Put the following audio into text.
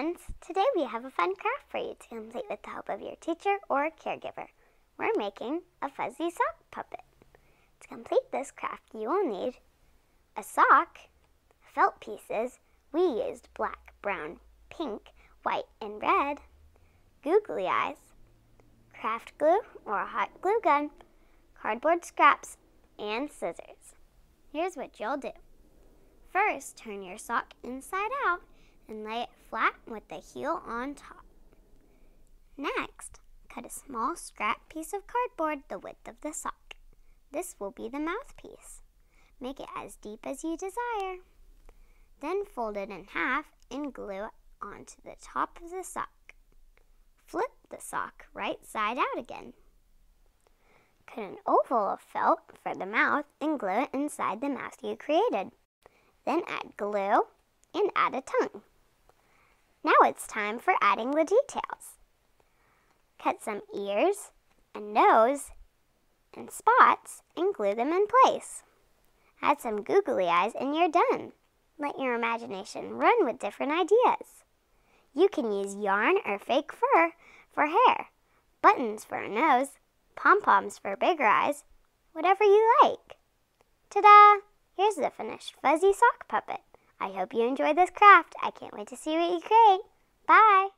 friends! Today we have a fun craft for you to complete with the help of your teacher or caregiver. We're making a fuzzy sock puppet. To complete this craft, you will need a sock, felt pieces. We used black, brown, pink, white, and red, googly eyes, craft glue or a hot glue gun, cardboard scraps, and scissors. Here's what you'll do. First, turn your sock inside out and lay it flat with the heel on top. Next, cut a small scrap piece of cardboard the width of the sock. This will be the mouthpiece. Make it as deep as you desire. Then fold it in half and glue it onto the top of the sock. Flip the sock right side out again. Cut an oval of felt for the mouth and glue it inside the mouth you created. Then add glue and add a tongue. Now it's time for adding the details. Cut some ears, a nose, and spots and glue them in place. Add some googly eyes and you're done. Let your imagination run with different ideas. You can use yarn or fake fur for hair, buttons for a nose, pom-poms for bigger eyes, whatever you like. Ta-da! Here's the finished fuzzy sock puppet. I hope you enjoyed this craft. I can't wait to see what you create. Bye!